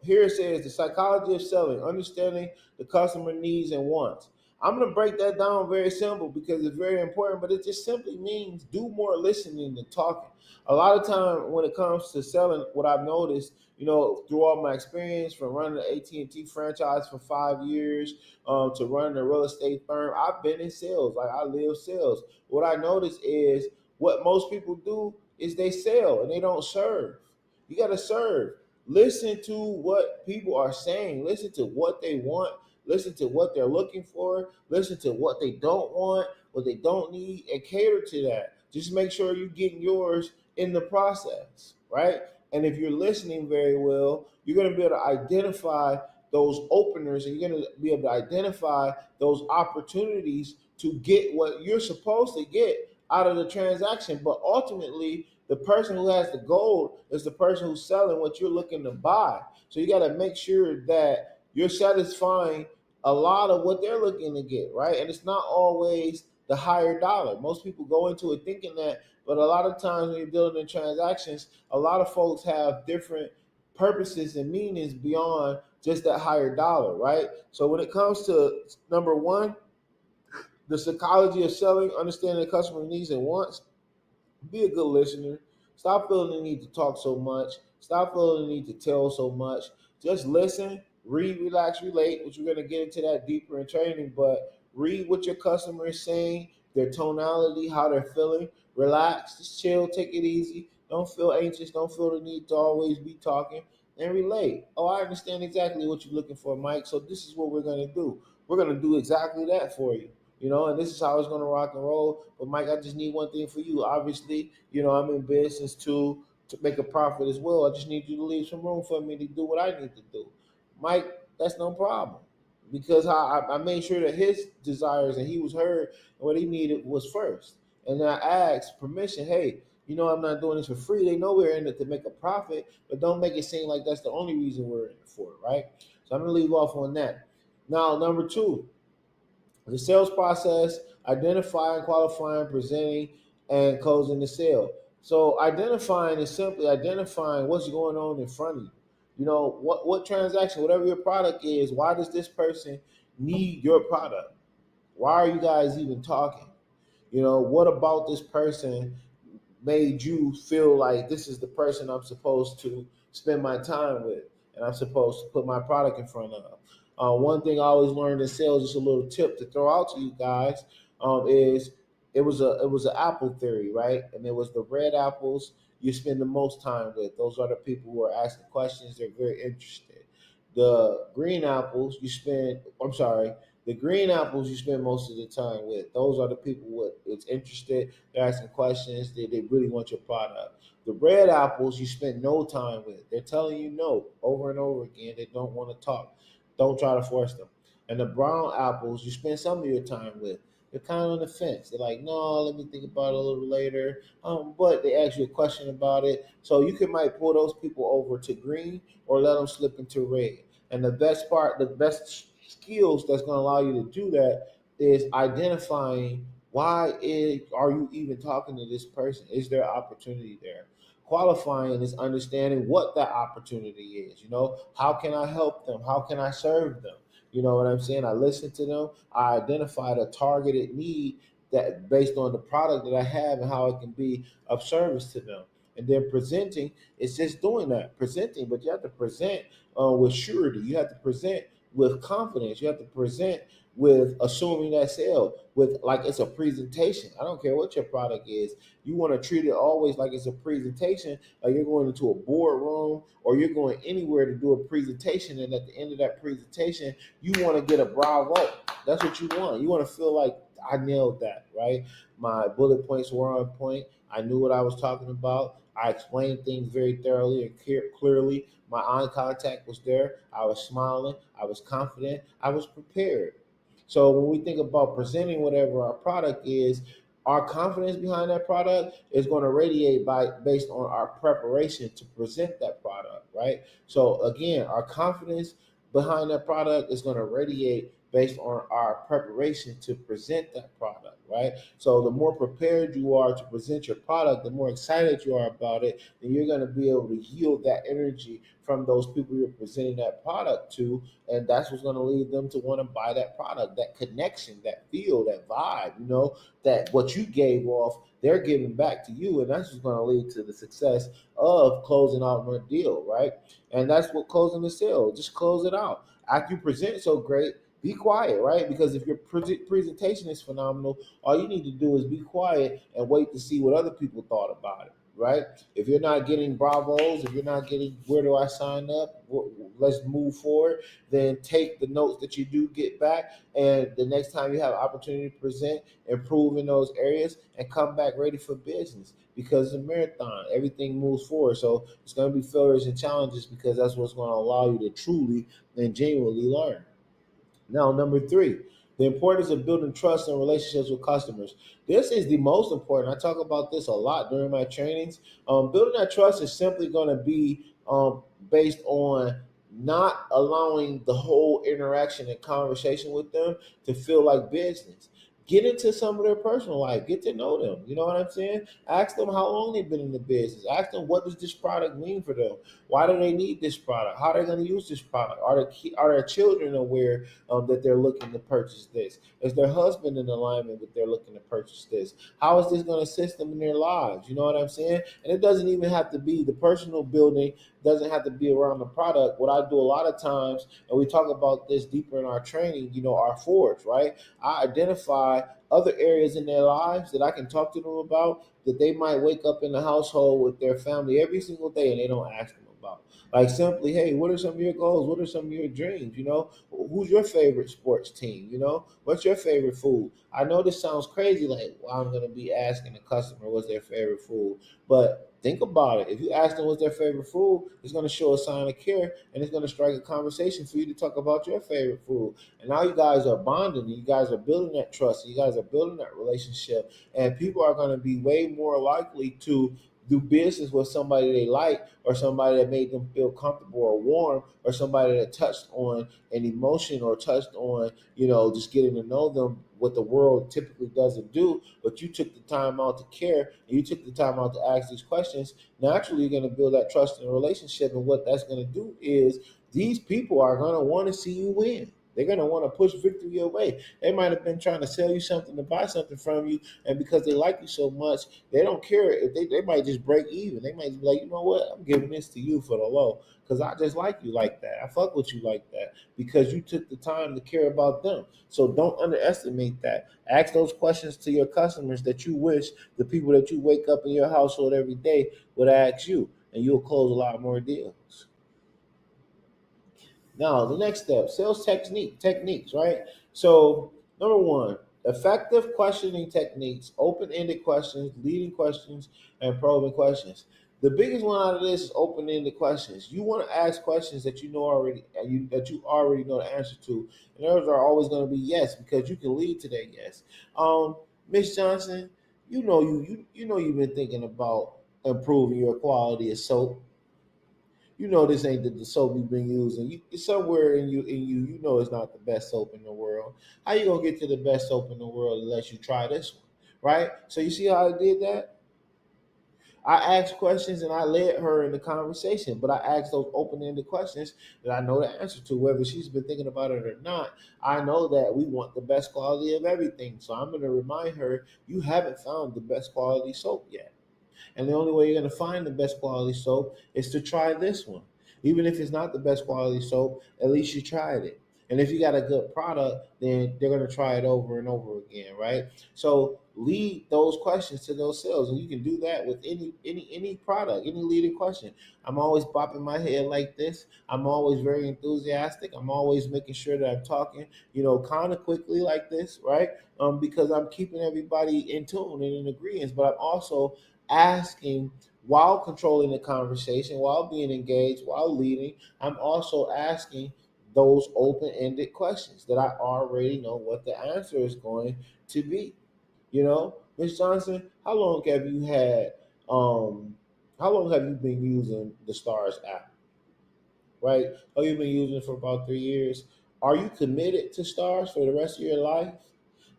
here it says the psychology of selling, understanding the customer needs and wants. I'm going to break that down very simple because it's very important, but it just simply means do more listening than talking. A lot of time when it comes to selling, what I've noticed, throughout my experience from running the AT&T franchise for 5 years to running a real estate firm, I've been in sales. Like I live sales. What I notice is what most people do is they sell and they don't serve. You got to serve. Listen to what people are saying. Listen to what they want. Listen to what they're looking for. Listen to what they don't want, what they don't need, and cater to that. Just make sure you're getting yours in the process, right? And if you're listening very well, you're going to be able to identify those openers and you're going to be able to identify those opportunities to get what you're supposed to get out of the transaction. But ultimately, the person who has the gold is the person who's selling what you're looking to buy. So you got to make sure that you're satisfying a lot of what they're looking to get, right? And it's not always the higher dollar. Most people go into it thinking that, but a lot of times when you're dealing in transactions, a lot of folks have different purposes and meanings beyond just that higher dollar, right? So when it comes to number one, the psychology of selling, understanding the customer needs and wants, be a good listener. Stop feeling the need to talk so much. Stop feeling the need to tell so much. Just listen, read, relax, relate, which we're going to get into that deeper in training, but read what your customer is saying, their tonality, how they're feeling. Relax, just chill, take it easy. Don't feel anxious. Don't feel the need to always be talking and relate. Oh, I understand exactly what you're looking for, Mike. So this is what we're going to do. We're going to do exactly that for you. And this is how it's going to rock and roll. But Mike, I just need one thing for you. Obviously, I'm in business to make a profit as well. I just need you to leave some room for me to do what I need to do. Mike, that's no problem because I made sure that his desires and he was heard and what he needed was first. And I asked permission, hey, I'm not doing this for free. They know we're in it to make a profit, but don't make it seem like that's the only reason we're in it for, right? So I'm going to leave off on that. Now, number two, the sales process, identifying, qualifying, presenting, and closing the sale. So identifying is simply identifying what's going on in front of you. What transaction, whatever your product is, why does this person need your product? Why are you guys even talking? What about this person made you feel like this is the person I'm supposed to spend my time with and I'm supposed to put my product in front of. One thing I always learned in sales, just a little tip to throw out to you guys, is it was an apple theory, right? And it was the red apples you spend the most time with. Those are the people who are asking questions. They're very interested. The green apples you spend. I'm sorry. The green apples you spend most of the time with. Those are the people what it's interested. They're asking questions. They really want your product. The red apples you spend no time with. They're telling you no over and over again. They don't want to talk. Don't try to force them. And the brown apples you spend some of your time with. They're kind of on the fence. They're like, no, let me think about it a little later. But they ask you a question about it. So you might pull those people over to green or let them slip into red. And the best skills that's going to allow you to do that is identifying are you even talking to this person? Is there opportunity there? Qualifying is understanding what that opportunity is. How can I help them? How can I serve them? You know what I'm saying? I listen to them. I identified a targeted need that based on the product that I have and how it can be of service to them. And then presenting is just doing that, presenting, but you have to present with surety. You have to present with confidence. You have to present with assuming that sale with like it's a presentation. I don't care what your product is. You want to treat it always like it's a presentation, like you're going into a boardroom or you're going anywhere to do a presentation. And at the end of that presentation, you want to get a bravo. That's what you want. You want to feel like I nailed that, right? My bullet points were on point. I knew what I was talking about. I explained things very thoroughly and clearly. My eye contact was there. I was smiling. I was confident. I was prepared. So when we think about presenting whatever our product is, our confidence behind that product is going to radiate based on our preparation to present that product, right? So again, our confidence behind that product is going to radiate based on our preparation to present that product, right? So the more prepared you are to present your product, the more excited you are about it, then you're going to be able to yield that energy from those people you're presenting that product to, and that's what's going to lead them to want to buy that product. That connection, that feel, that vibe, that what you gave off, they're giving back to you, and that's what's going to lead to the success of closing out your deal, right? And that's what closing the sale. Just close it out. After you present so great, be quiet, right? Because if your presentation is phenomenal, all you need to do is be quiet and wait to see what other people thought about it, right? If you're not getting bravos, if you're not getting where do I sign up, let's move forward, then take the notes that you do get back, and the next time you have an opportunity to present, improve in those areas and come back ready for business, because it's a marathon. Everything moves forward. So it's going to be failures and challenges, because that's what's going to allow you to truly and genuinely learn. Now, number three, the importance of building trust and relationships with customers. This is the most important. I talk about this a lot during my trainings. Building that trust is simply going to be based on not allowing the whole interaction and conversation with them to feel like business. Get into some of their personal life. Get to know them. You know what I'm saying? Ask them how long they've been in the business. Ask them what does this product mean for them. Why do they need this product? How are they going to use this product? Are their children aware that they're looking to purchase this? Is their husband in alignment that they're looking to purchase this? How is this going to assist them in their lives? You know what I'm saying? And it doesn't even have to be the personal building, doesn't have to be around the product. What I do a lot of times, and we talk about this deeper in our training, our forge, right? I identify other areas in their lives that I can talk to them about that they might wake up in the household with their family every single day and they don't ask them about. Like simply, hey, what are some of your goals? What are some of your dreams? Who's your favorite sports team? What's your favorite food? I know this sounds crazy, like, well, I'm going to be asking the customer what's their favorite food. But think about it. If you ask them what's their favorite food, it's going to show a sign of care, and it's going to strike a conversation for you to talk about your favorite food. And now you guys are bonding, and you guys are building that trust, and you guys are building that relationship, and people are going to be way more likely to do business with somebody they like, or somebody that made them feel comfortable or warm, or somebody that touched on an emotion or touched on, just getting to know them, what the world typically doesn't do. But you took the time out to care, and you took the time out to ask these questions. Naturally, you're going to build that trust in a relationship. And what that's going to do is these people are going to want to see you win. They're going to want to push victory your way. They might have been trying to sell you something, to buy something from you, and because they like you so much, they don't care if they might just break even. They might be like, you know what, I'm giving this to you for the low because I just like you like that. I fuck with you like that because you took the time to care about them. So don't underestimate that. Ask those questions to your customers that you wish the people that you wake up in your household every day would ask you, and you'll close a lot more deals. Now, the next step, sales techniques, right? So, number one, effective questioning techniques, open-ended questions, leading questions, and probing questions. The biggest one out of this is open-ended questions. You want to ask questions that you know already, that you already know the answer to, and those are always going to be yes, because you can lead to that yes. Miss Johnson, you've been thinking about improving your quality of soap. This ain't the soap you've been using. It's somewhere in you, it's not the best soap in the world. How you gonna get to the best soap in the world unless you try this one, right? So you see how I did that? I asked questions and I led her in the conversation, but I asked those open-ended questions that I know the answer to, whether she's been thinking about it or not. I know that we want the best quality of everything, so I'm going to remind her, you haven't found the best quality soap yet. And the only way you're going to find the best quality soap is to try this one. Even if it's not the best quality soap, at least you tried it. And if you got a good product, then they're going to try it over and over again, right? So lead those questions to those sales, and you can do that with any product, any leading question. I'm always bopping my head like this. I'm always very enthusiastic. I'm always making sure that I'm talking, kind of quickly like this, right? Because I'm keeping everybody in tune and in agreement, but I'm also asking while controlling the conversation, while being engaged, while leading. I'm also asking those open-ended questions that I already know what the answer is going to be. Miss Johnson, how long have you been using the Stars app? Right? Oh, you've been using it for about 3 years. Are you committed to stars for the rest of your life?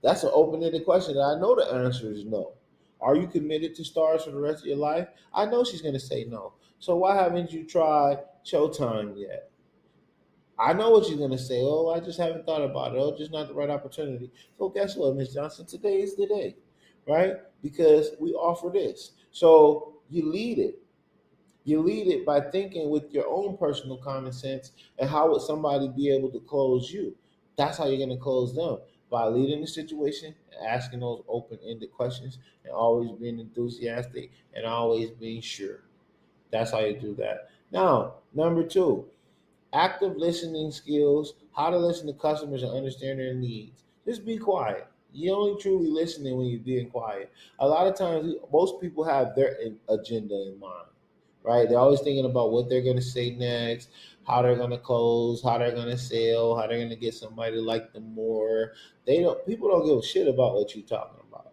That's an open-ended question that I know the answer is no. Are you committed to stars for the rest of your life? I know she's going to say no. So why haven't you tried Showtime yet? I know what you're going to say. Oh, I just haven't thought about it. Oh, just not the right opportunity. So guess what, Miss Johnson? Today is the day, right? Because we offer this. So you lead it. You lead it by thinking with your own personal common sense and how would somebody be able to close you. That's how you're going to close them, by leading the situation and asking those open-ended questions and always being enthusiastic and always being sure. That's how you do that. Now, number two, active listening skills, how to listen to customers and understand their needs. Just be quiet. You only truly listening when you're being quiet. A lot of times, most people have their agenda in mind, right? They're always thinking about what they're going to say next, how they're going to close, how they're going to sell, how they're going to get somebody to like them more. They don't. People don't give a shit about what you're talking about.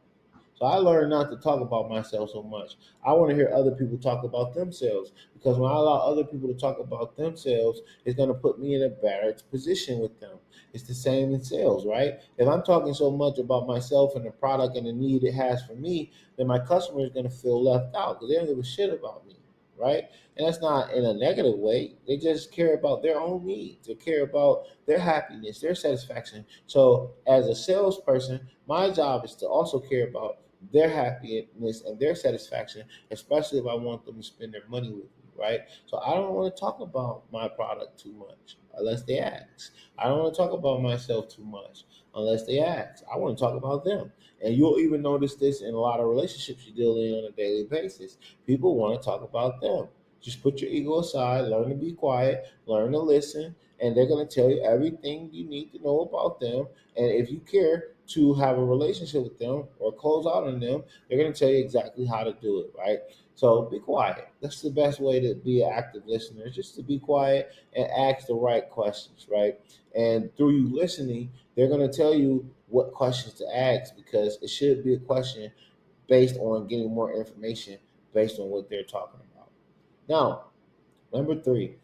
So I learned not to talk about myself so much. I want to hear other people talk about themselves, because when I allow other people to talk about themselves, it's going to put me in a better position with them. It's the same in sales, right? If I'm talking so much about myself and the product and the need it has for me, then my customer is going to feel left out because they don't give a shit about me, right? And that's not in a negative way. They just care about their own needs. They care about their happiness, their satisfaction. So as a salesperson, my job is to also care about their happiness and their satisfaction, especially if I want them to spend their money with me, right? So I don't want to talk about my product too much unless they ask. I don't want to talk about myself too much unless they ask. I want to talk about them. And you'll even notice this in a lot of relationships you deal in on a daily basis. People want to talk about them. Just put your ego aside, learn to be quiet, learn to listen, and they're going to tell you everything you need to know about them. And if you care to have a relationship with them or close out on them, they're going to tell you exactly how to do it, right? So be quiet. That's the best way to be an active listener, just to be quiet and ask the right questions, right? And through you listening, they're going to tell you what questions to ask, because it should be a question based on getting more information based on what they're talking about. Now, number three,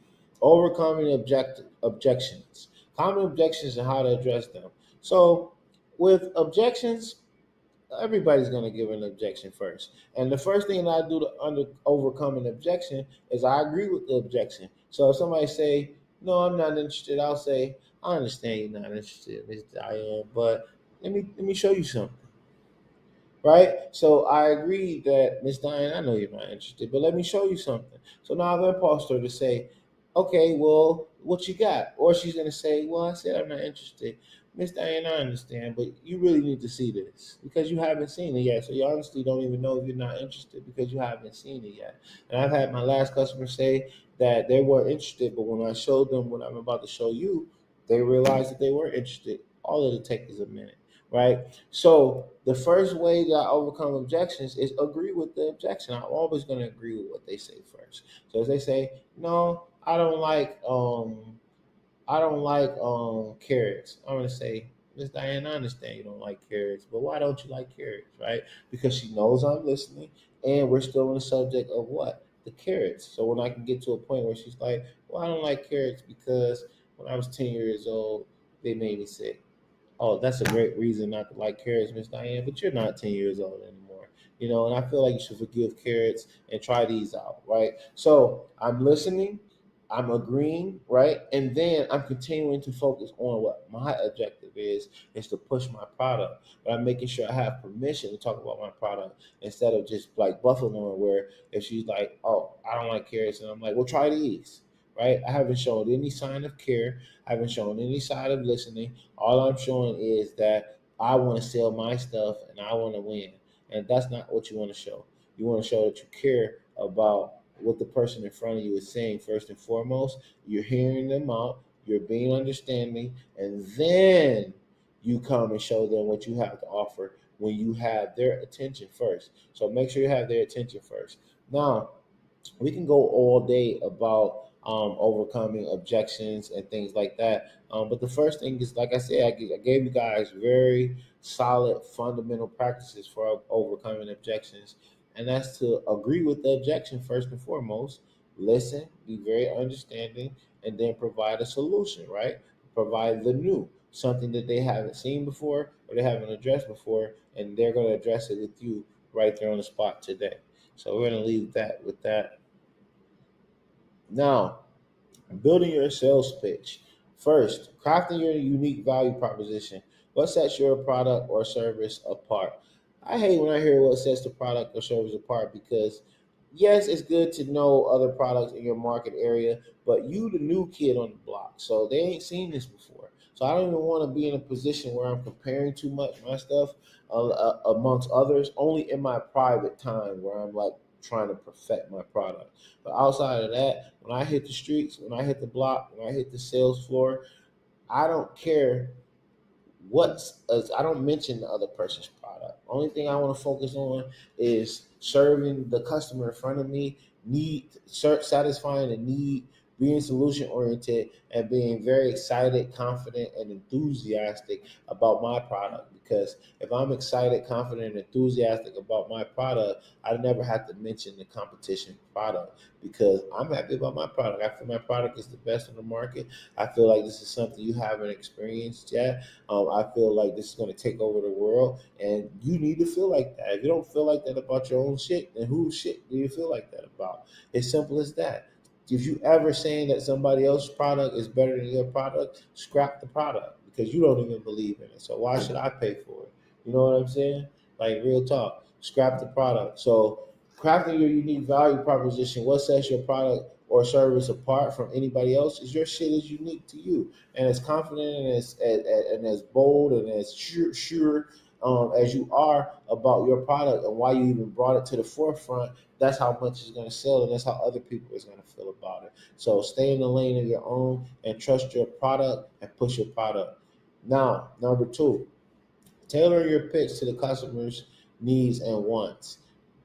overcoming objections. Common objections and how to address them. So, with objections, everybody's going to give an objection first. And the first thing that I do to overcome an objection is I agree with the objection. So if somebody say, "No, I'm not interested," I'll say, "I understand you're not interested, Miss Diane, but let me show you something." Right? So I agree that, Miss Diane, I know you're not interested, but let me show you something. So now I've impulsed her to say, "Okay, well, what you got?" Or she's gonna say, "Well, I said I'm not interested." Miss Diane, I understand, but you really need to see this because you haven't seen it yet. So you honestly don't even know if you're not interested because you haven't seen it yet. And I've had my last customer say that they weren't interested, but when I showed them what I'm about to show you, they realized that they were interested. All it'll take is a minute, right? So the first way that I overcome objections is agree with the objection. I'm always going to agree with what they say first. So if they say, "No, I don't like carrots," I'm gonna say, "Miss Diane, I understand you don't like carrots, but why don't you like carrots?" Right? Because she knows I'm listening, and we're still on the subject of what? The carrots. So when I can get to a point where she's like, "Well, I don't like carrots because when I was 10 years old, they made me sick." Oh, that's a great reason not to like carrots, Miss Diane, but you're not 10 years old anymore. And I feel like you should forgive carrots and try these out, right? So I'm listening, I'm agreeing, right? And then I'm continuing to focus on what my objective is to push my product. But I'm making sure I have permission to talk about my product instead of just like buffering her, where if she's like, "Oh, I don't like carrots," and I'm like, "Well, try these." Right? I haven't shown any sign of care. I haven't shown any sign of listening. All I'm showing is that I want to sell my stuff and I want to win. And that's not what you want to show. You want to show that you care about what the person in front of you is saying first and foremost. You're hearing them out, you're being understanding, and then you come and show them what you have to offer when you have their attention first. So make sure you have their attention first. Now, we can go all day about overcoming objections and things like that. But the first thing is, like I said, I gave you guys very solid fundamental practices for overcoming objections, and that's to agree with the objection first and foremost, listen, be very understanding, and then provide a solution. Right? provide the new, something that they haven't seen before or they haven't addressed before, and they're going to address it with you right there on the spot today. So we're going to leave that with that. Now, building your sales pitch. First, crafting your unique value proposition. What sets your product or service apart? I hate when I hear what sets the product or service apart because, yes, it's good to know other products in your market area, but you the new kid on the block, so they ain't seen this before. So I don't even want to be in a position where I'm comparing too much my stuff amongst others. Only in my private time where I'm like trying to perfect my product. But outside of that, when I hit the streets, when I hit the block, when I hit the sales floor, I don't care I don't mention the other person's product. Only thing I want to focus on is serving the customer in front of me, satisfying a need, being solution oriented, and being very excited, confident, and enthusiastic about my product. Because if I'm excited, confident, and enthusiastic about my product, I never have to mention the competition product because I'm happy about my product. I feel my product is the best on the market. I feel like this is something you haven't experienced yet. I feel like this is going to take over the world, and you need to feel like that. If you don't feel like that about your own shit, then whose shit do you feel like that about? It's simple as that. If you ever saying that somebody else's product is better than your product, scrap the product because you don't even believe in it. So why should I pay for it? You know what I'm saying? Like real talk. Scrap the product. So crafting your unique value proposition, what sets your product or service apart from anybody else is your shit is unique to you and as confident and as bold and as sure as you are about your product and why you even brought it to the forefront, that's how much it's going to sell and that's how other people is going to feel about it. So stay in the lane of your own and trust your product and push your product. Now, number two, tailor your pitch to the customer's needs and wants.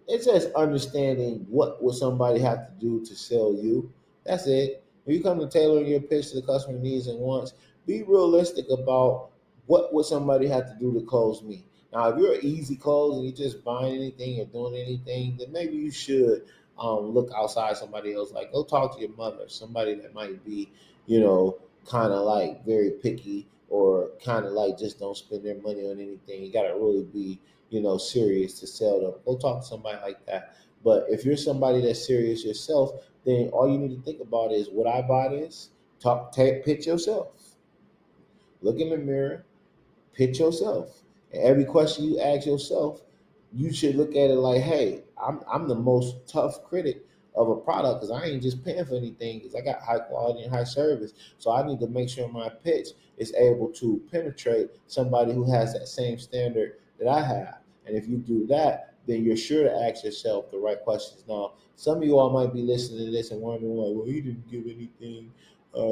It's just understanding what would somebody have to do to sell you. That's it. When you come to tailoring your pitch to the customer needs and wants, be realistic about what would somebody have to do to close me. Now, if you're an easy close and you're just buying anything or doing anything, then maybe you should look outside somebody else. Like go talk to your mother, somebody that might be, kind of like very picky or kind of like just don't spend their money on anything. You got to really be serious to sell them. Go talk to somebody like that. But if you're somebody that's serious yourself, then all you need to think about is would I buy this? Pitch yourself. Look in the mirror, pitch yourself. And every question you ask yourself, you should look at it like, hey, I'm the most tough critic of a product because I ain't just paying for anything because I got high quality and high service. So I need to make sure my pitch is able to penetrate somebody who has that same standard that I have. And if you do that, then you're sure to ask yourself the right questions. Now, some of you all might be listening to this and wondering, like, well, he didn't give anything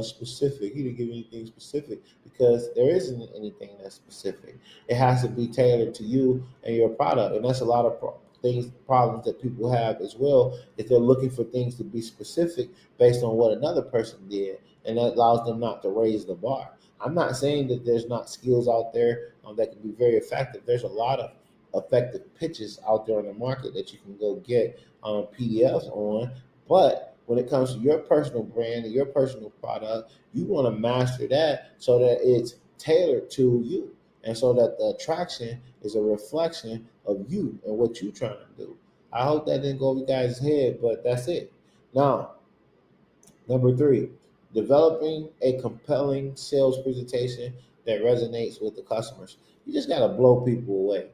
specific. He didn't give anything specific because there isn't anything that's specific. It has to be tailored to you and your product, and that's a lot of problems that people have as well. If they're looking for things to be specific based on what another person did, and that allows them not to raise the bar. I'm not saying that there's not skills out there that can be very effective. There's a lot of effective pitches out there on the market that you can go get PDFs on, but when it comes to your personal brand and your personal product, you want to master that so that it's tailored to you and so that the attraction is a reflection of you and what you're trying to do. I hope that didn't go over you guys' head, but that's it. Now, number three, developing a compelling sales presentation that resonates with the customers. You just got to blow people away.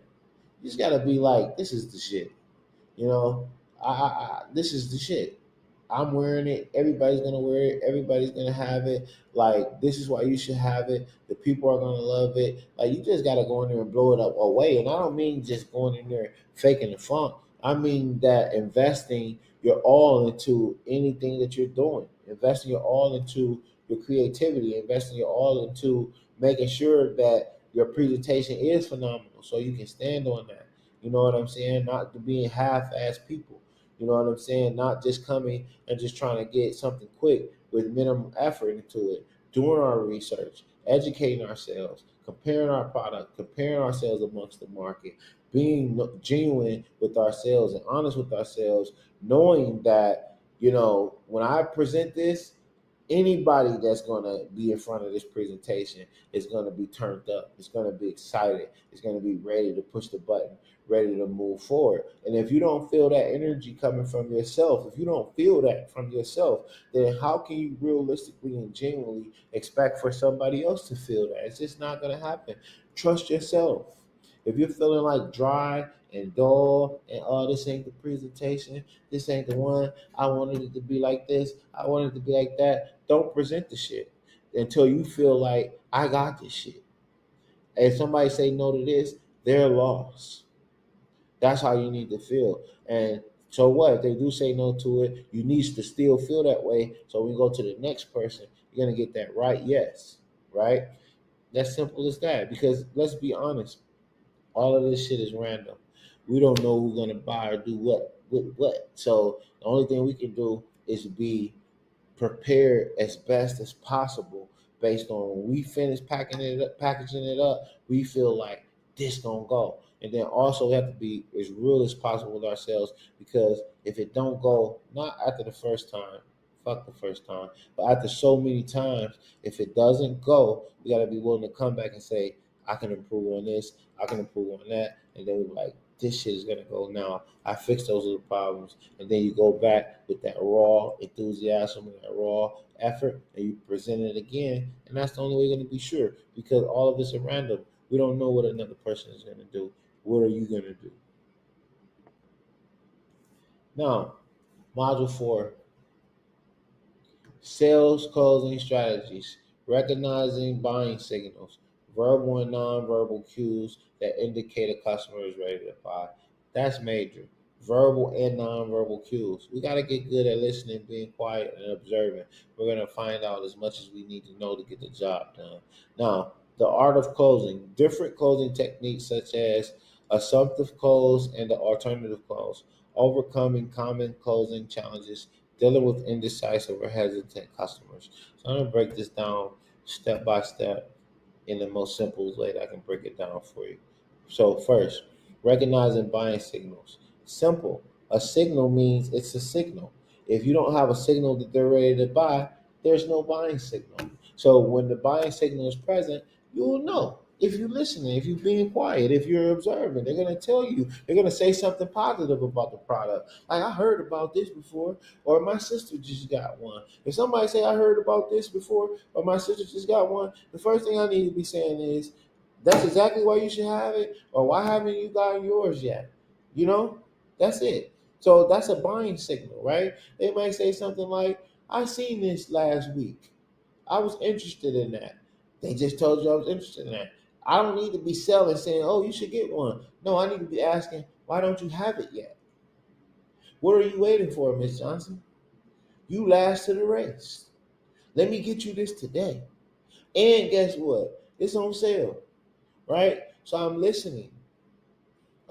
You just got to be like, this is the shit. You know, this is the shit. I'm wearing it. Everybody's gonna wear it. Everybody's gonna have it. Like this is why you should have it. The people are gonna love it. Like you just gotta go in there and blow it up away. And I don't mean just going in there faking the funk. I mean that investing your all into anything that you're doing. Investing your all into your creativity. Investing your all into making sure that your presentation is phenomenal, so you can stand on that. You know what I'm saying? Not to being half-ass people. You know what I'm saying? Not just coming and just trying to get something quick with minimum effort into it. Doing our research, educating ourselves, comparing our product, comparing ourselves amongst the market, being genuine with ourselves and honest with ourselves, knowing that when I present this, Anybody that's going to be in front of this presentation is going to be turned up. It's going to be excited. It's going to be ready to push the button, ready to move forward. And if you don't feel that energy coming from yourself, if you don't feel that from yourself, then how can you realistically and genuinely expect for somebody else to feel that? It's just not going to happen. Trust yourself. If you're feeling like dry and dull and oh, this ain't the presentation, this ain't the one, I wanted it to be like this, I wanted it to be like that, don't present the shit until you feel like I got this shit. If somebody say no to this, they're lost. That's how you need to feel. And so what? If they do say no to it, you need to still feel that way. So when you go to the next person, you're gonna get that right yes. Right? That's simple as that. Because let's be honest, all of this shit is random. We don't know who's gonna buy or do what with what. So the only thing we can do is be prepared as best as possible based on when we finish packaging it up, we feel like this gonna go. And then also we have to be as real as possible with ourselves because if it don't go, not after the first time, fuck the first time, but after so many times, if it doesn't go, we gotta be willing to come back and say, I can improve on this, I can improve on that, and then we're like, this shit is gonna go now. I fixed those little problems, and then you go back with that raw enthusiasm and that raw effort, and you present it again, and that's the only way you're gonna be sure because all of this are random. We don't know what another person is gonna do. What are you gonna do? Now, module 4. Sales closing strategies, recognizing buying signals, verbal and nonverbal cues that indicate a customer is ready to buy. That's major. Verbal and nonverbal cues. We got to get good at listening, being quiet, and observing. We're going to find out as much as we need to know to get the job done. Now, the art of closing, different closing techniques such as assumptive close and the alternative close, overcoming common closing challenges, dealing with indecisive or hesitant customers. So I'm gonna break this down step by step in the most simple way that I can break it down for you. So first, recognizing buying signals. Simple. A signal means it's a signal. If you don't have a signal that they're ready to buy, there's no buying signal. So when the buying signal is present, you will know. If you're listening, if you're being quiet, if you're observing, they're gonna tell you, they're gonna say something positive about the product. Like I heard about this before, or my sister just got one. If somebody say I heard about this before, or my sister just got one, the first thing I need to be saying is, that's exactly why you should have it, or why haven't you gotten yours yet? You know, that's it. So that's a buying signal, right? They might say something like, I seen this last week. I was interested in that. They just told you I was interested in that. I don't need to be selling saying, oh, you should get one. No, I need to be asking, why don't you have it yet? What are you waiting for, Miss Johnson? You last to the race. Let me get you this today. And guess what? It's on sale, right? So I'm listening.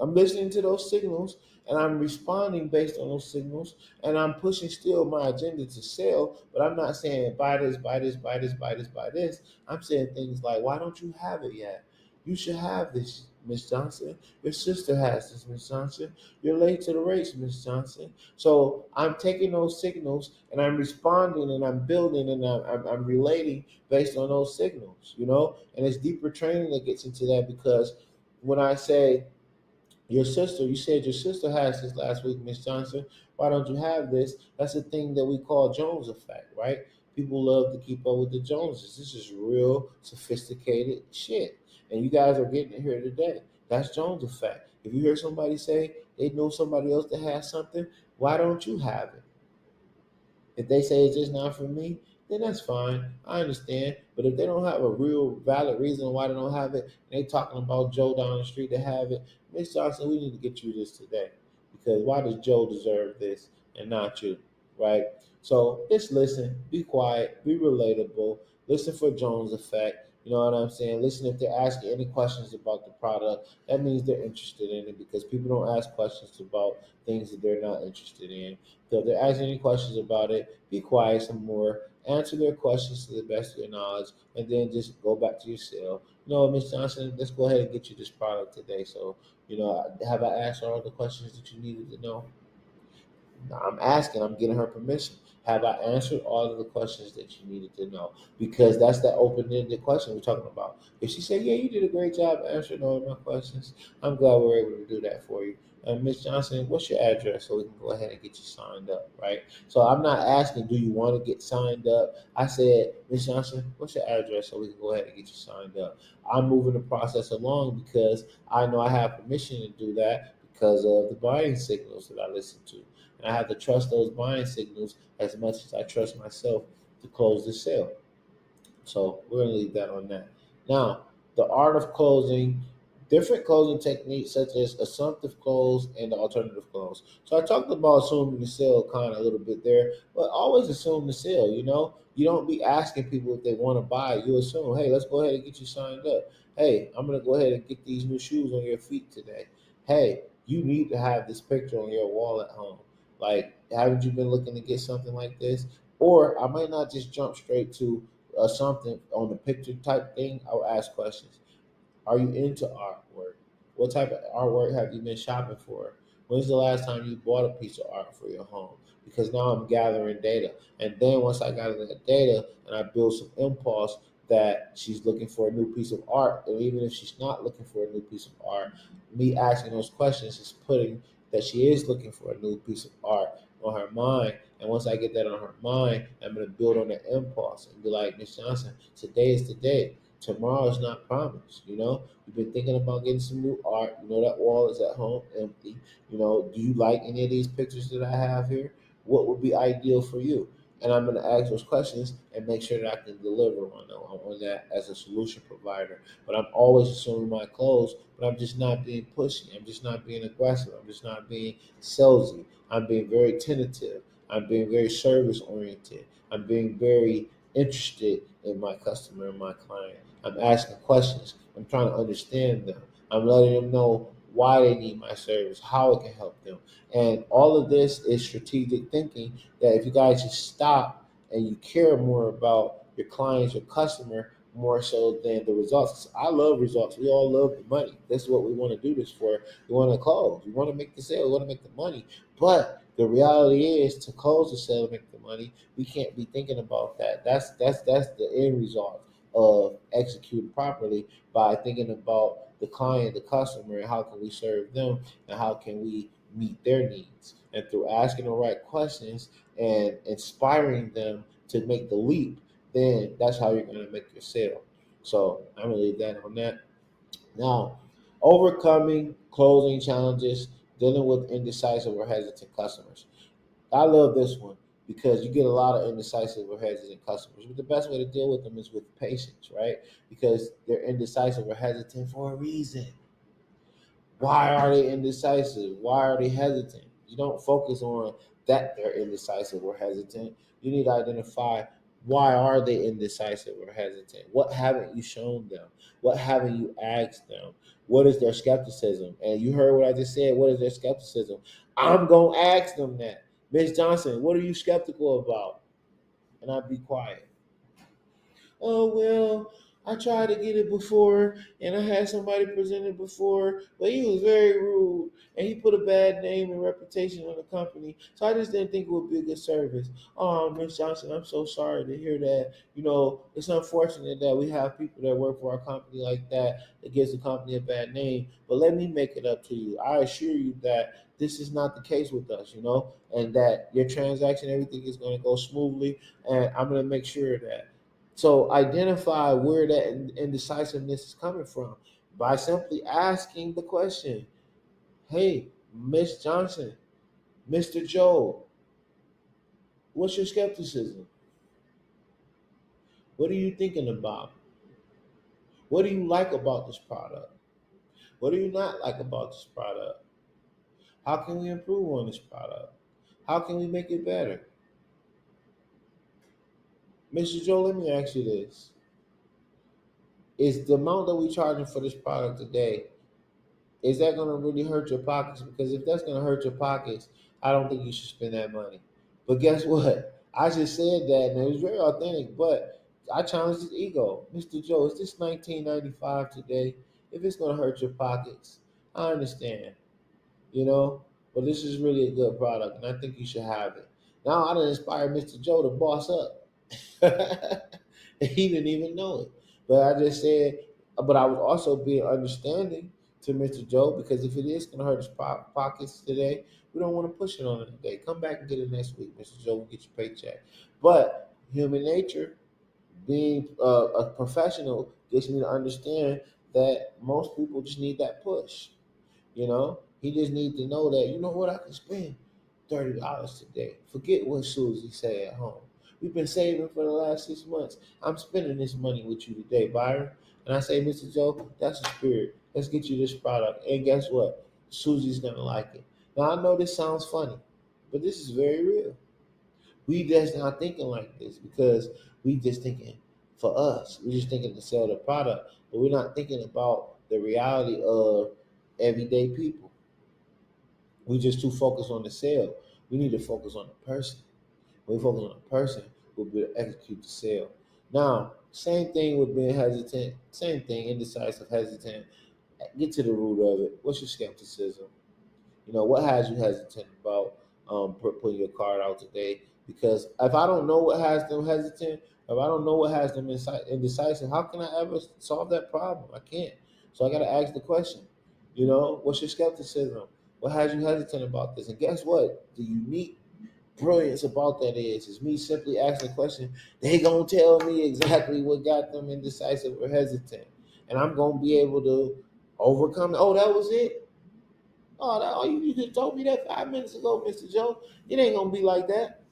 I'm listening to those signals and I'm responding based on those signals and I'm pushing still my agenda to sell, but I'm not saying buy this, buy this, buy this, buy this, buy this. I'm saying things like, why don't you have it yet? You should have this, Miss Johnson. Your sister has this, Miss Johnson. You're late to the race, Miss Johnson. So I'm taking those signals and I'm responding and I'm building and I'm relating based on those signals, you know? And it's deeper training that gets into that because when I say, your sister, you said your sister has this last week, Miss Johnson. Why don't you have this? That's a thing that we call Jones effect, right? People love to keep up with the Joneses. This is real sophisticated shit. And you guys are getting it here today. That's Jones effect. If you hear somebody say they know somebody else that has something, why don't you have it? If they say it's just not for me, then that's fine. I understand. But if they don't have a real valid reason why they don't have it, and they talking about Joe down the street to have it, Miss Johnson, we need to get you this today. Because why does Joe deserve this and not you? Right? So just listen, be quiet, be relatable, listen for Jones effect. You know what I'm saying? Listen if they're asking any questions about the product, that means they're interested in it because people don't ask questions about things that they're not interested in. So if they're asking any questions about it, be quiet some more, answer their questions to the best of your knowledge, and then just go back to your sale. You know, Miss Johnson, let's go ahead and get you this product today. So, have I asked all the questions that you needed to know? No, I'm asking, I'm getting her permission. Have I answered all of the questions that you needed to know? Because that's that open-ended question we're talking about. If she said, "Yeah, you did a great job answering all of my questions," I'm glad we are able to do that for you. Miss Johnson, what's your address so we can go ahead and get you signed up, right? So I'm not asking, do you want to get signed up? I said, Miss Johnson, what's your address so we can go ahead and get you signed up? I'm moving the process along because I know I have permission to do that because of the buying signals that I listen to. And I have to trust those buying signals as much as I trust myself to close the sale. So we're going to leave that on that. Now, the art of closing, different closing techniques such as assumptive close and the alternative close. So I talked about assuming the sale kind of a little bit there, but always assume the sale. You don't be asking people if they want to buy. You assume, hey, let's go ahead and get you signed up. Hey, I'm going to go ahead and get these new shoes on your feet today. Hey, you need to have this picture on your wall at home. Like, haven't you been looking to get something like this? Or I might not just jump straight to something on the picture type thing. I'll ask questions. Are you into artwork? What type of artwork have you been shopping for? When's the last time you bought a piece of art for your home? Because now I'm gathering data. And then once I gather that data and I build some impulse that she's looking for a new piece of art, and even if she's not looking for a new piece of art, me asking those questions is putting that she is looking for a new piece of art on her mind. And once I get that on her mind, I'm going to build on that impulse and be like, Miss Johnson, today is the day. Tomorrow is not promised. You've been thinking about getting some new art. That wall is at home empty. Do you like any of these pictures that I have here? What would be ideal for you? And I'm going to ask those questions and make sure that I can deliver on that as a solution provider. But I'm always assuming my clothes, but I'm just not being pushy. I'm just not being aggressive. I'm just not being salesy. I'm being very tentative. I'm being very service oriented. I'm being very interested in my customer and my client. I'm asking questions. I'm trying to understand them. I'm letting them know why they need my service, how it can help them. And all of this is strategic thinking that if you guys just stop and you care more about your clients, your customer, more so than the results. I love results. We all love the money. That's what we want to do this for. We want to close. We want to make the sale. We want to make the money. But the reality is to close the sale and make the money, we can't be thinking about that. That's the end result of executing properly by thinking about the client, the customer, and how can we serve them and how can we meet their needs. And through asking the right questions and inspiring them to make the leap, then that's how you're going to make your sale. So I'm going to leave that on that. Now, overcoming closing challenges, dealing with indecisive or hesitant customers. I love this one because you get a lot of indecisive or hesitant customers. But the best way to deal with them is with patience, right? Because they're indecisive or hesitant for a reason. Why are they indecisive? Why are they hesitant? You don't focus on that they're indecisive or hesitant. You need to identify why are they indecisive or hesitant? What haven't you shown them? What haven't you asked them? What is their skepticism? And you heard what I just said. What is their skepticism? I'm gonna ask them that. Miss Johnson, what are you skeptical about? And I'd be quiet. Oh well, I tried to get it before and I had somebody present it before, but he was very rude and he put a bad name and reputation on the company. So I just didn't think it would be a good service. Oh, Miss Johnson, I'm so sorry to hear that. It's unfortunate that we have people that work for our company like that that gives the company a bad name. But let me make it up to you. I assure you that this is not the case with us, and that your transaction, everything is going to go smoothly. And I'm going to make sure that so identify where that indecisiveness is coming from by simply asking the question, "Hey, Miss Johnson, Mr. Joe, what's your skepticism? What are you thinking about? What do you like about this product? What do you not like about this product? How can we improve on this product? How can we make it better? Mr. Joe, let me ask you this. Is the amount that we're charging for this product today, is that going to really hurt your pockets? Because if that's going to hurt your pockets, I don't think you should spend that money. But guess what? I just said that, and it was very authentic. But I challenged his ego, Mr. Joe. Is this 1995 today? If it's going to hurt your pockets, I understand, you know. But this is really a good product, and I think you should have it. Now I done inspired Mr. Joe to boss up. And he didn't even know it. But I just said, but I was also being understanding to Mr. Joe, because if it is going to hurt his pockets today, we don't want to push it on him today. Come back and get it next week, Mr. Joe. We'll get your paycheck. But human nature, being a professional, gets me to understand that most people just need that push. He just needs to know that, you know what, I can spend $30 today. Forget what Susie say at home. We've been saving for the last 6 months. I'm spending this money with you today, Byron. And I say, Mr. Joe, that's the spirit. Let's get you this product. And guess what? Susie's gonna like it. Now I know this sounds funny, but this is very real. We just not thinking like this because we just thinking for us. We just thinking to sell the product, but we're not thinking about the reality of everyday people. We just too focused on the sale. We need to focus on the person. When we focus on the person, we'll be able to execute the sale. Now, same thing with being hesitant. Same thing, indecisive, hesitant. Get to the root of it. What's your skepticism? What has you hesitant about putting your card out today? Because if I don't know what has them hesitant, if I don't know what has them indecisive, how can I ever solve that problem? I can't. So I got to ask the question. What's your skepticism? What has you hesitant about this? And guess what? The unique brilliance about that is me simply asking the question. They gonna tell me exactly what got them indecisive or hesitant, and I'm gonna be able to overcome it. Oh, that was it. Oh, you just told me that 5 minutes ago, Mr. Joe. It ain't gonna be like that.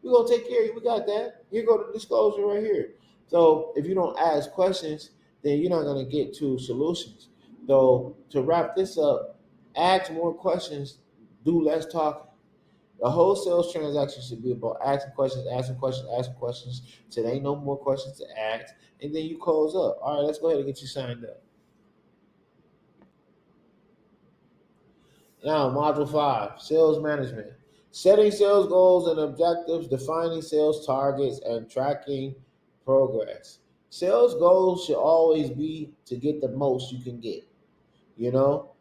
We're gonna take care of you. We got that. Here go the disclosure right here. So if you don't ask questions, then you're not gonna get to solutions. Though to wrap this up, ask more questions, do less talking. A whole sales transaction should be about asking questions, asking questions, asking questions, till there ain't no more questions to ask, and then you close up. All right, let's go ahead and get you signed up. Now, Module 5, Sales Management. Setting sales goals and objectives, defining sales targets, and tracking progress. Sales goals should always be to get the most you can get.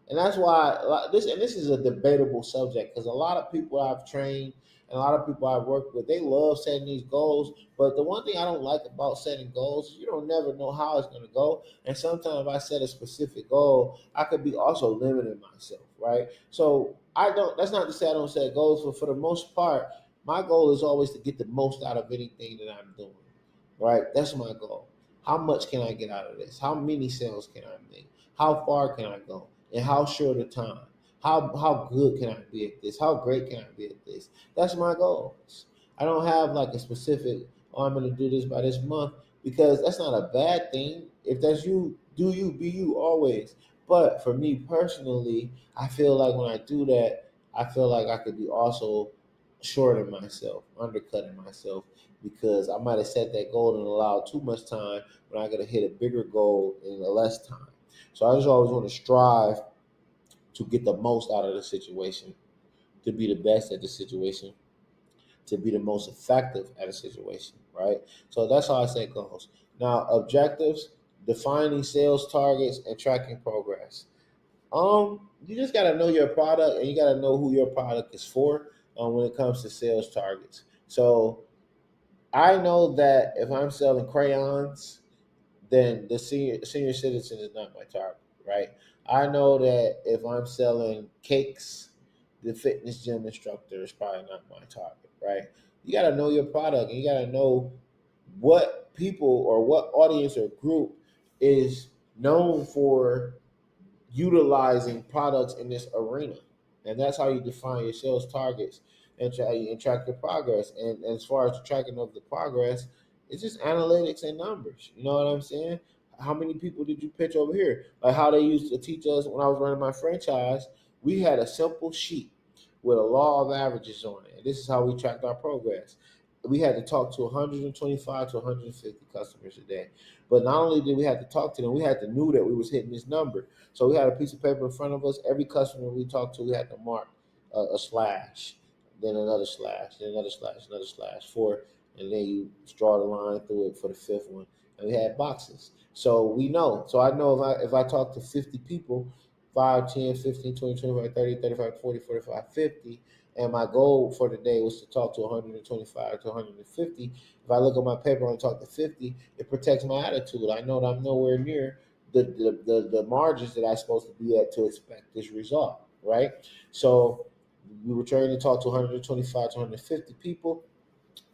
And that's why this is a debatable subject, because a lot of people I've trained and a lot of people I've worked with, they love setting these goals. But the one thing I don't like about setting goals is you don't never know how it's going to go. And sometimes if I set a specific goal, I could be also limiting myself, right? So I don't, that's not to say I don't set goals, but for the most part, my goal is always to get the most out of anything that I'm doing, right? That's my goal. How much can I get out of this? How many sales can I make? How far can I go? And how short a time? How good can I be at this? How great can I be at this? That's my goals. I don't have like a specific, oh, I'm gonna do this by this month, because that's not a bad thing. If that's you, do you, be you always. But for me personally, I feel like when I do that, I feel like I could be also shorting myself, undercutting myself, because I might have set that goal and allowed too much time when I gotta hit a bigger goal in less time. So I just always want to strive to get the most out of the situation, to be the best at the situation, to be the most effective at a situation, right? So that's how I set goals. Now, objectives, defining sales targets and tracking progress. You just gotta know your product, and you gotta know who your product is for when it comes to sales targets. So I know that if I'm selling crayons, then the senior citizen is not my target, right? I know that if I'm selling cakes, the fitness gym instructor is probably not my target, right? You got to know your product, and you got to know what people or what audience or group is known for utilizing products in this arena. And that's how you define your sales targets and track your progress. And as far as the tracking of the progress, it's just analytics and numbers. You know what I'm saying? How many people did you pitch over here? Like how they used to teach us when I was running my franchise, we had a simple sheet with a law of averages on it. And this is how we tracked our progress. We had to talk to 125 to 150 customers a day. But not only did we have to talk to them, we had to knew that we was hitting this number. So we had a piece of paper in front of us. Every customer we talked to, we had to mark a slash, then another slash, then another slash, four, and then you draw the line through it for the fifth one. And we had boxes. So we know. So I know if I talk to 50 people, 5, 10, 15, 20, 25, 30, 35, 40, 45, 50, and my goal for the day was to talk to 125 to 150. If I look at my paper and talk to 50, it protects my attitude. I know that I'm nowhere near the margins that I'm supposed to be at to expect this result, right? So we were trained to talk to 125 to 150 people.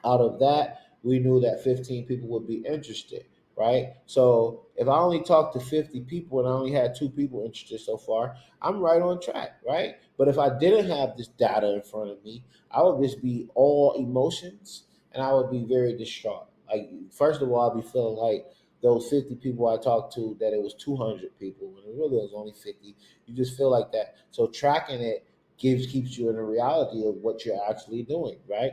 Out of that, we knew that 15 people would be interested, right? So if I only talked to 50 people and I only had two people interested so far, I'm right on track, right? But if I didn't have this data in front of me, I would just be all emotions and I would be very distraught. Like, first of all, I'd be feeling like those 50 people I talked to, that it was 200 people when it really was only 50. You just feel like that. So tracking it keeps you in the reality of what you're actually doing, right?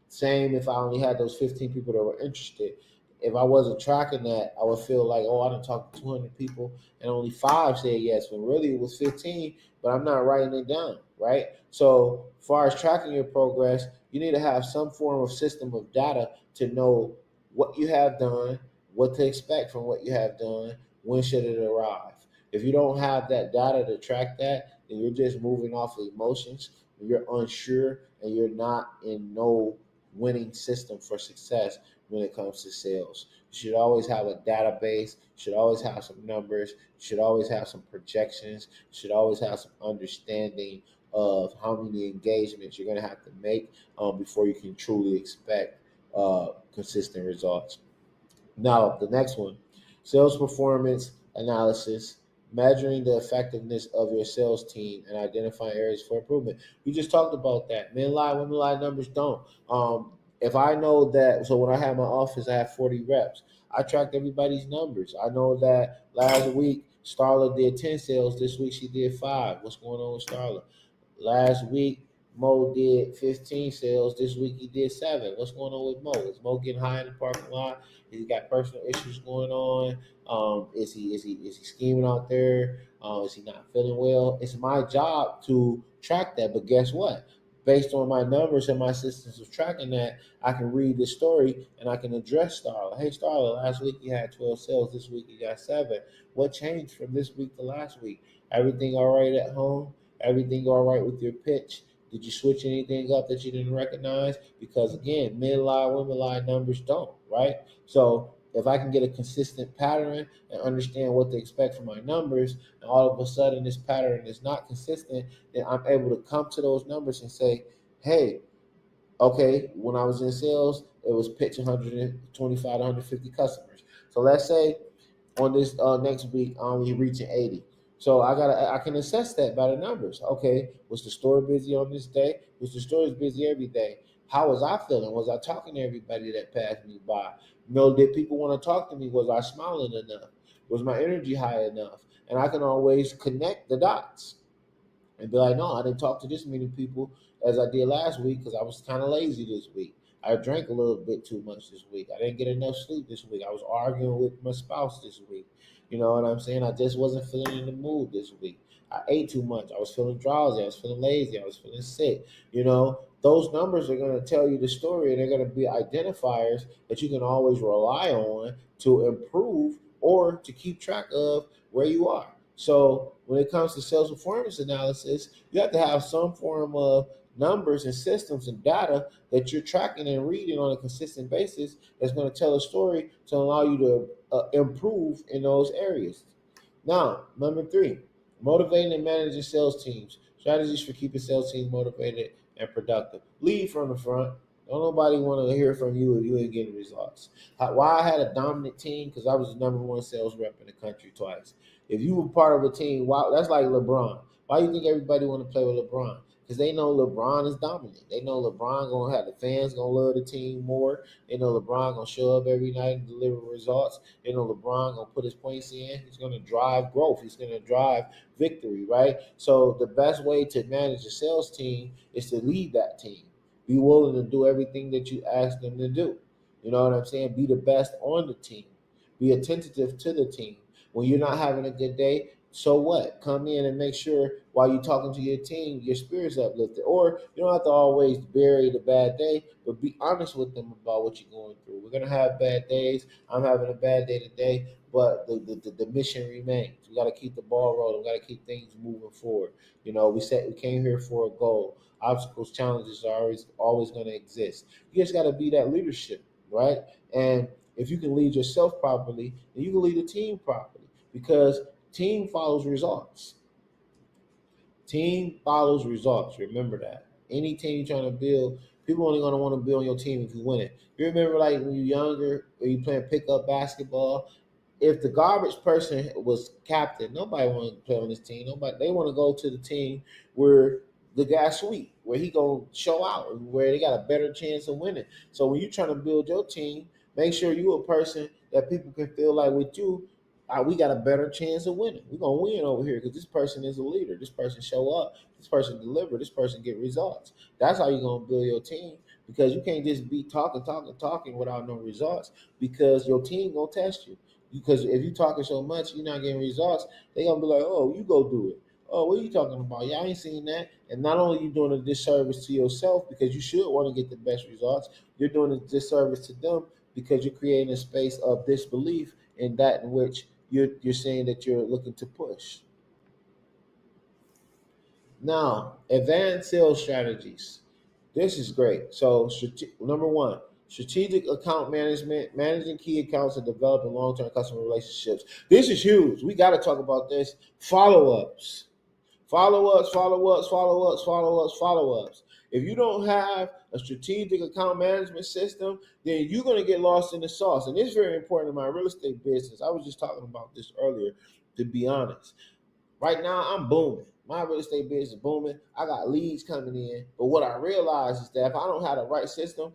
Same if I only had those 15 people that were interested. If I wasn't tracking that, I would feel like, oh, I done talked to 200 people and only five said yes, when really it was 15, but I'm not writing it down, right? So, as far as tracking your progress, you need to have some form of system of data to know what you have done, what to expect from what you have done, when should it arrive. If you don't have that data to track that, then you're just moving off of emotions. You're unsure and you're not in no winning system for success when it comes to sales. You should always have a database, you should always have some numbers, you should always have some projections, you should always have some understanding of how many engagements you're going to have to make before you can truly expect consistent results. Now, the next one, sales performance analysis, measuring the effectiveness of your sales team and identifying areas for improvement. We just talked about that. Men lie, women lie, numbers don't. If I know that, so when I had my office, I had 40 reps. I tracked everybody's numbers. I know that last week, Starla did 10 sales. This week, she did 5. What's going on with Starla? Last week, Mo did 15 sales. This week he did 7. What's going on with Mo? Is Mo getting high in the parking lot? He's got personal issues going on. Is he scheming out there? Is he not feeling well? It's my job to track that. But guess what? Based on my numbers and my systems of tracking that, I can read the story and I can address Starla. Hey, Starla, last week you had 12 sales. This week you got 7. What changed from this week to last week? Everything all right at home? Everything all right with your pitch? Did you switch anything up that you didn't recognize? Because again, men lie, women lie, numbers don't, right? So if I can get a consistent pattern and understand what to expect from my numbers, and all of a sudden this pattern is not consistent, then I'm able to come to those numbers and say, hey, okay, when I was in sales, it was pitch 125 to 150 customers. So let's say on this next week, I'm only reaching 80. So I can assess that by the numbers. Okay, was the store busy on this day? Was the store busy every day? How was I feeling? Was I talking to everybody that passed me by? Did people want to talk to me? Was I smiling enough? Was my energy high enough? And I can always connect the dots and be like, no, I didn't talk to this many people as I did last week because I was kind of lazy this week. I drank a little bit too much this week. I didn't get enough sleep this week. I was arguing with my spouse this week. You know what I'm saying? I just wasn't feeling in the mood this week. I ate too much. I was feeling drowsy. I was feeling lazy. I was feeling sick. Those numbers are going to tell you the story, and they're going to be identifiers that you can always rely on to improve or to keep track of where you are. So when it comes to sales performance analysis, you have to have some form of numbers and systems and data that you're tracking and reading on a consistent basis that's going to tell a story to allow you to improve in those areas. Now, number 3, motivating and managing sales teams. Strategies for keeping sales teams motivated and productive. Lead from the front. Don't nobody want to hear from you if you ain't getting results. Why I had a dominant team? Because I was the number one sales rep in the country twice. If you were part of a team, wow, that's like LeBron. Why do you think everybody want to play with LeBron? Because they know LeBron is dominant. They know LeBron gonna have the fans gonna love the team more. They know LeBron gonna show up every night and deliver results. They know LeBron gonna put his points in. He's gonna drive growth. He's gonna drive victory, right? So the best way to manage a sales team is to lead that team. Be willing to do everything that you ask them to do. You know what I'm saying? Be the best on the team. Be attentive to the team. When you're not having a good day, So what? Come in and make sure while you're talking to your team, your spirit's uplifted. Or you don't have to always bury the bad day, but be honest with them about what you're going through. We're gonna have bad days. I'm having a bad day today, but the mission remains. We got to keep the ball rolling. We got to keep things moving forward. We came here for a goal. Obstacles, challenges are always going to exist. You just got to be that leadership, right? And if you can lead yourself properly, then you can lead a team properly because team follows results. Team follows results. Remember that. Any team you're trying to build, people only going to want to build on your team if you win it. You remember like when you're younger, or you playing pickup basketball, if the garbage person was captain, nobody want to play on this team. Nobody they want to go to the team where the guy's sweet, where he gonna show out, where they got a better chance of winning. So when you're trying to build your team, make sure you a person that people can feel like with you. We got a better chance of winning. We're gonna win over here because this person is a leader. This person show up. This person deliver. This person get results. That's how you're gonna build your team because you can't just be talking without no results because your team gonna test you. Because if you talking so much, you're not getting results. They gonna be like, "Oh, you go do it." Oh, what are you talking about? Yeah, I ain't seen that. And not only you doing a disservice to yourself because you should want to get the best results, you're doing a disservice to them because you're creating a space of disbelief in that in which you're saying that you're looking to push. Now, advanced sales strategies. This is great. So, number one, strategic account management, managing key accounts and developing long term customer relationships. This is huge. We got to talk about this. Follow ups. Follow ups, follow ups, follow ups, follow ups, follow ups. If you don't have a strategic account management system, then you're going to get lost in the sauce. And it's very important in my real estate business. I was just talking about this earlier, to be honest. Right now, I'm booming. My real estate business is booming. I got leads coming in. But what I realize is that if I don't have the right system,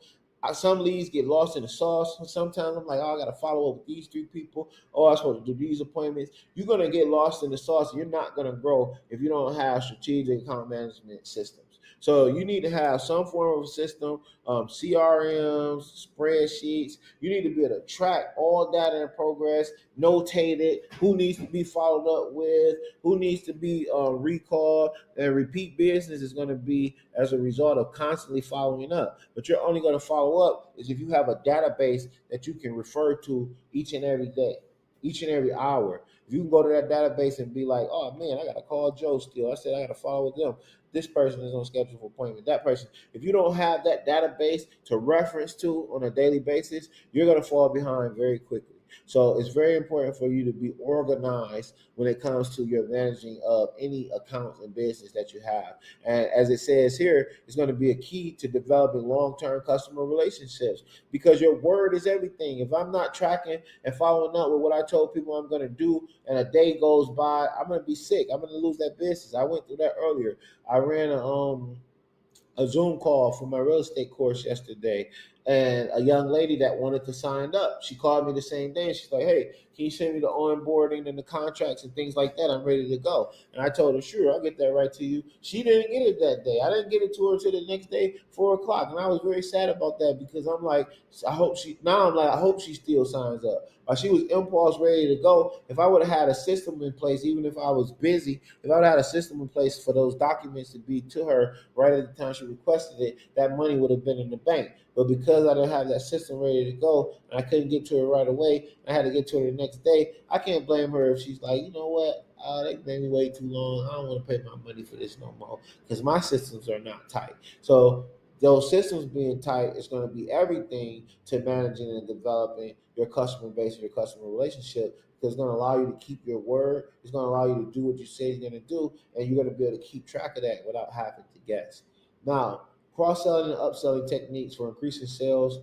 some leads get lost in the sauce. Sometimes I'm like, oh, I got to follow up with these three people. Oh, I'm supposed to do these appointments. You're going to get lost in the sauce. You're not going to grow if you don't have strategic account management systems. So you need to have some form of a system, CRMs, spreadsheets. You need to be able to track all data and progress, notate it, who needs to be followed up with, who needs to be recalled, and repeat business is going to be as a result of constantly following up. But you're only going to follow up is if you have a database that you can refer to each and every day, each and every hour. If you can go to that database and be like, oh man, I got to call Joe still. I said I got to follow with them. This person is on schedule for appointment. That person. If you don't have that database to reference to on a daily basis, you're going to fall behind very quickly. So it's very important for you to be organized when it comes to your managing of any accounts and business that you have. And as it says here, it's going to be a key to developing long-term customer relationships because your word is everything. If I'm not tracking and following up with what I told people I'm going to do and a day goes by, I'm going to be sick. I'm going to lose that business. I went through that earlier. I ran a Zoom call for my real estate course yesterday, and a young lady that wanted to sign up, she called me the same day and she's like, "Hey, can you send me the onboarding and the contracts and things like that? I'm ready to go." And I told her, "Sure, I'll get that right to you." She didn't get it that day. I didn't get it to her until the next day, 4 o'clock, and I was very sad about that because I'm like, I hope she still signs up. She was impulse ready to go. If I would have had a system in place, even if I was busy, if I would have had a system in place for those documents to be to her right at the time she requested it, that money would have been in the bank. But because I didn't have that system ready to go and I couldn't get to her right away, I had to get to her the next day. I can't blame her if she's like, you know what? They made me wait too long. I don't want to pay my money for this no more because my systems are not tight. So those systems being tight is going to be everything to managing and developing your customer base and your customer relationship because it's going to allow you to keep your word. It's going to allow you to do what you say you're going to do, and you're going to be able to keep track of that without having to guess. Now, cross-selling and upselling techniques for increasing sales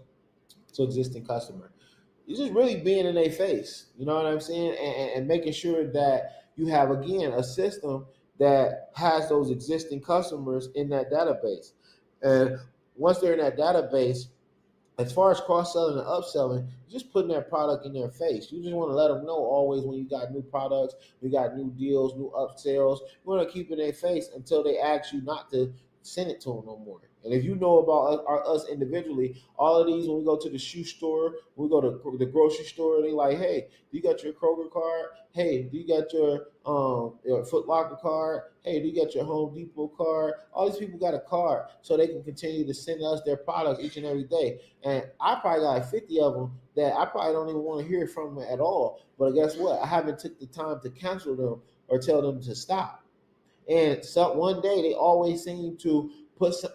to existing customer. It's just really being in their face. You know what I'm saying? And making sure that you have, again, a system that has those existing customers in that database. And once they're in that database, as far as cross-selling and upselling, just putting that product in their face. You just want to let them know always when you got new products, you got new deals, new upsells. You want to keep it in their face until they ask you not to send it to them no more. And if you know about us individually, all of these, when we go to the shoe store, when we go to the grocery store, they like, hey, do you got your Kroger card? Hey, do you got your Foot Locker card? Hey, do you got your Home Depot card? All these people got a card, so they can continue to send us their products each and every day. And I probably got like 50 of them that I probably don't even want to hear from them at all. But guess what? I haven't took the time to cancel them or tell them to stop. And so one day they always seem to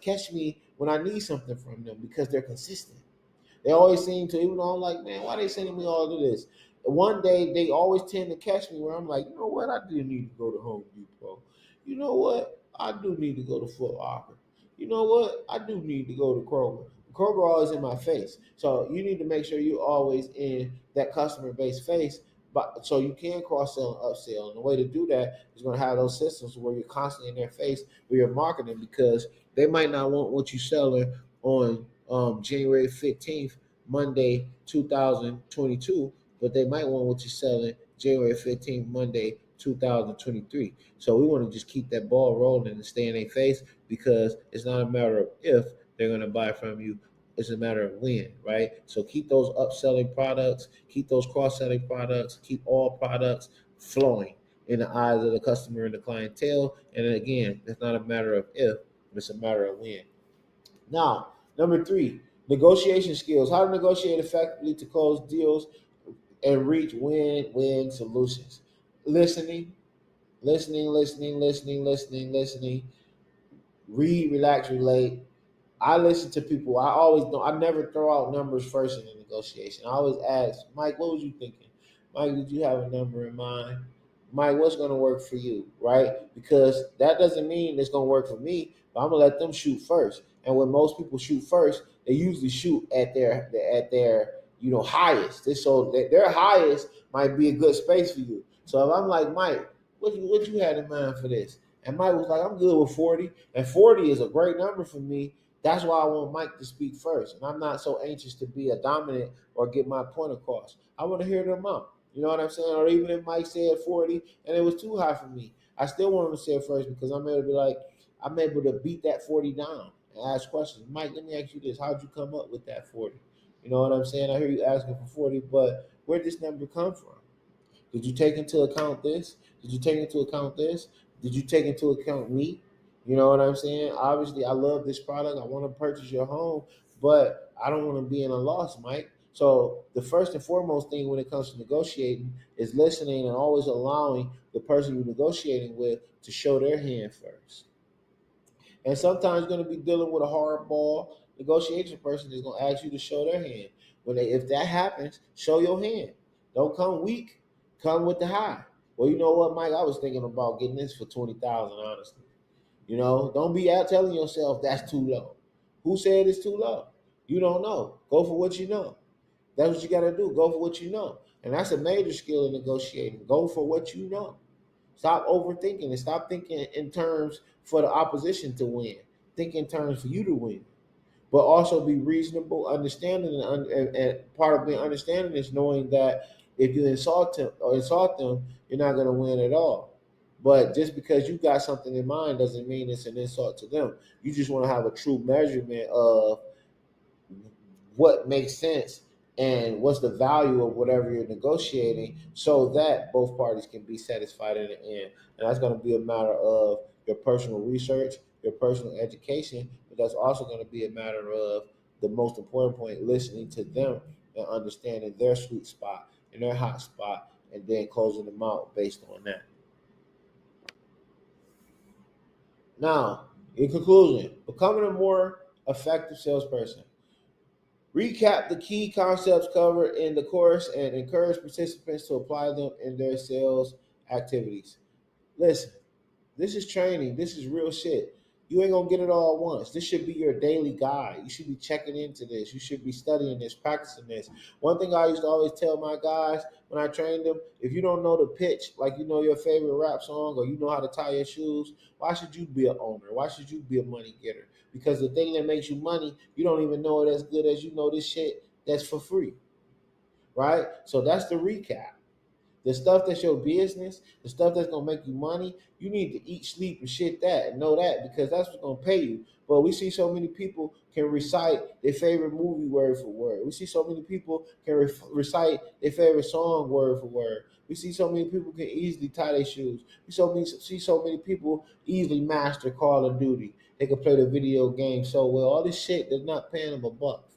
catch me when I need something from them because they're consistent. They always seem to, even though I'm like, man, why are they sending me all of this? One day they always tend to catch me where I'm like, you know what, I do need to go to Home Depot. You know what, I do need to go to Foot Locker. You know what, I do need to go to Kroger. Kroger always in my face, so you need to make sure you're always in that customer base face. But so you can cross sell and upsell, and the way to do that is going to have those systems where you're constantly in their face with your marketing because they might not want what you're selling on January 15th, Monday 2022, but they might want what you're selling January 15th, Monday 2023. So we want to just keep that ball rolling and stay in their face because it's not a matter of if they're going to buy from you. It's a matter of when, right? So keep those upselling products, keep those cross-selling products, keep all products flowing in the eyes of the customer and the clientele. And then again, it's not a matter of if, but it's a matter of when. Now, number three, negotiation skills. How to negotiate effectively to close deals and reach win-win solutions. Listening, listening. Read, relax, relate. I listen to people. I always don't. I never throw out numbers first in a negotiation. I always ask, Mike, what was you thinking? Mike, did you have a number in mind? Mike, what's going to work for you, right? Because that doesn't mean it's going to work for me, but I'm gonna let them shoot first. And when most people shoot first, they usually shoot at their highest. So their highest might be a good space for you. So if I'm like, Mike, what you had in mind for this? And Mike was like, I'm good with 40, and 40 is a great number for me. That's why I want Mike to speak first. And I'm not so anxious to be a dominant or get my point across. I want to hear them out. You know what I'm saying? Or even if Mike said 40 and it was too high for me, I still want him to say it first because I'm able to be like, I'm able to beat that 40 down and ask questions. Mike, let me ask you this. How'd you come up with that 40? You know what I'm saying? I hear you asking for 40, but where'd this number come from? Did you take into account this? Did you take into account this? Did you take into account me? You know what I'm saying? Obviously, I love this product. I want to purchase your home, but I don't want to be in a loss, Mike. So the first and foremost thing when it comes to negotiating is listening and always allowing the person you're negotiating with to show their hand first. And sometimes you're going to be dealing with a hardball negotiation person that's going to ask you to show their hand. If that happens, show your hand. Don't come weak. Come with the high. Well, you know what, Mike? I was thinking about getting this for 20,000. Honestly, don't be out telling yourself that's too low. Who said it's too low? You don't know. Go for what you know. That's what you got to do. Go for what you know, and that's a major skill in negotiating. Go for what you know. Stop overthinking and stop thinking in terms for the opposition to win. Think in terms for you to win. But also be reasonable, understanding, and part of being understanding is knowing that if you insult them, you're not going to win at all. But just because you got something in mind doesn't mean it's an insult to them. You just want to have a true measurement of what makes sense and what's the value of whatever you're negotiating so that both parties can be satisfied in the end. And that's going to be a matter of your personal research, your personal education, but that's also going to be a matter of the most important point, listening to them and understanding their sweet spot and their hot spot and then closing them out based on that. Now, in conclusion, becoming a more effective salesperson. Recap the key concepts covered in the course and encourage participants to apply them in their sales activities. Listen, this is training. This is real shit. You ain't gonna get it all at once. This should be your daily guide. You should be checking into this. You should be studying this, practicing this. One thing I used to always tell my guys when I trained them, if you don't know the pitch, like you know your favorite rap song or you know how to tie your shoes, why should you be an owner? Why should you be a money getter? Because the thing that makes you money, you don't even know it as good as you know this shit that's for free. Right? So that's the recap. The stuff that's your business, the stuff that's gonna make you money, you need to eat, sleep, and shit that and know that because that's what's gonna pay you. But we see so many people can recite their favorite movie word for word. We see so many people can recite their favorite song word for word. We see so many people can easily tie their shoes. See so many people easily master Call of Duty. They can play the video game so well. All this shit that's not paying them a buck.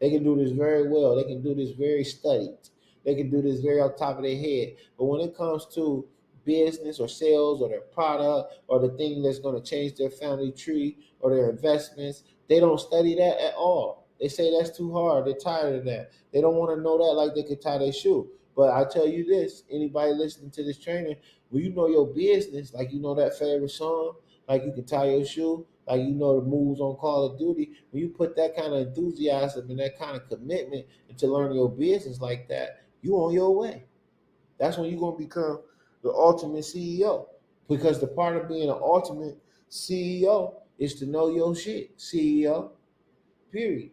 They can do this very well. They can do this very studied. They can do this very off the top of their head. But when it comes to business or sales or their product or the thing that's going to change their family tree or their investments, they don't study that at all. They say that's too hard. They're tired of that. They don't want to know that like they could tie their shoe. But I tell you this, anybody listening to this training, when you know your business, like you know that favorite song, like you can tie your shoe, like you know the moves on Call of Duty. When you put that kind of enthusiasm and that kind of commitment into learning your business like that, you on your way. That's when you're gonna become the ultimate CEO. Because the part of being an ultimate CEO is to know your shit. CEO. Period.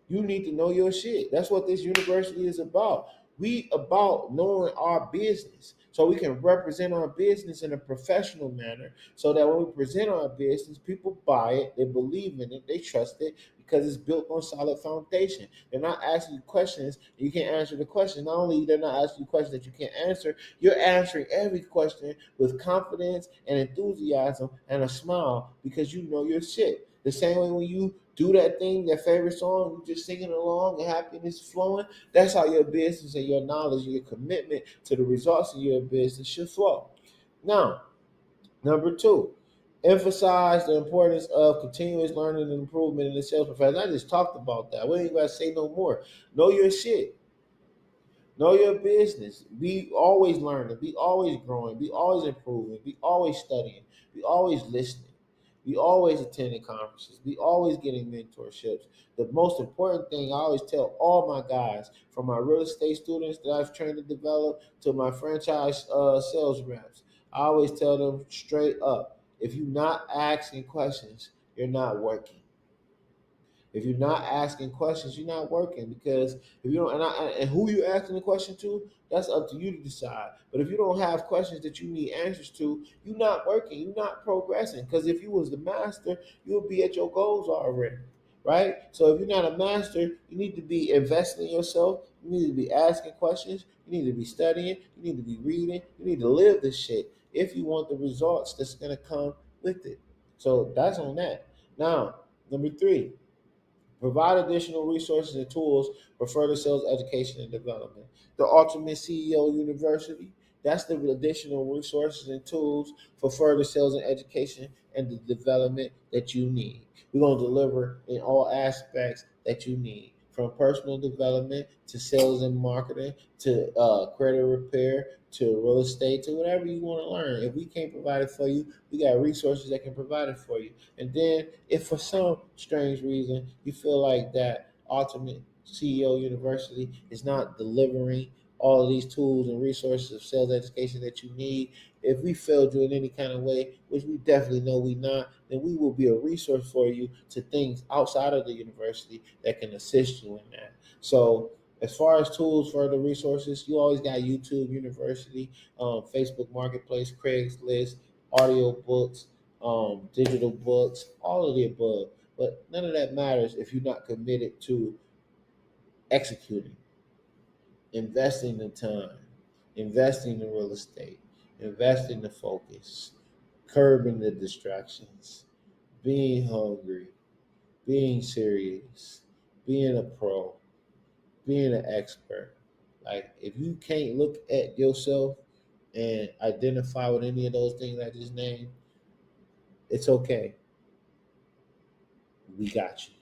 You need to know your shit. That's what this university is about. We about knowing our business so we can represent our business in a professional manner so that when we present our business, people buy it, they believe in it, they trust it because it's built on solid foundation. They're not asking you questions and you can't answer the question. Not only they're not asking you questions that you can't answer, you're answering every question with confidence and enthusiasm and a smile because you know your shit. The same way when you do that thing, that favorite song, you just singing along and happiness is flowing. That's how your business and your knowledge and your commitment to the results of your business should flow. Now, number two, emphasize the importance of continuous learning and improvement in the sales profession. I just talked about that. We ain't gotta say no more. Know your shit. Know your business. Be always learning. Be always growing. Be always improving. Be always studying. Be always listening. Be always attending conferences. Be always getting mentorships. The most important thing I always tell all my guys, from my real estate students that I've trained to develop to my franchise sales reps, I always tell them straight up: if you're not asking questions, you're not working. If you're not asking questions, you're not working because if you don't, and who you asking the question to, that's up to you to decide. But if you don't have questions that you need answers to, you're not working, you're not progressing. Because if you was the master, you'll be at your goals already, right? So if you're not a master, you need to be investing in yourself. You need to be asking questions. You need to be studying. You need to be reading. You need to live this shit if you want the results that's gonna come with it. So that's on that. Now, number three. Provide additional resources and tools for further sales education and development. The Ultimate CEO University, that's the additional resources and tools for further sales and education and the development that you need. We're going to deliver in all aspects that you need, from personal development to sales and marketing to credit repair to real estate to whatever you want to learn. If we can't provide it for you, we got resources that can provide it for you. And then, if for some strange reason you feel like that Ultimate CEO University is not delivering all of these tools and resources of sales education that you need, if we failed you in any kind of way, which we definitely know we not, then we will be a resource for you to things outside of the university that can assist you in that. So as far as tools for the resources, you always got YouTube University, Facebook Marketplace, Craigslist, audio books, digital books, all of the above. But none of that matters if you're not committed to executing, investing the time, investing in real estate, investing the focus, curbing the distractions, being hungry, being serious, being a pro, being an expert. Like if you can't look at yourself and identify with any of those things I just named, it's okay. We got you.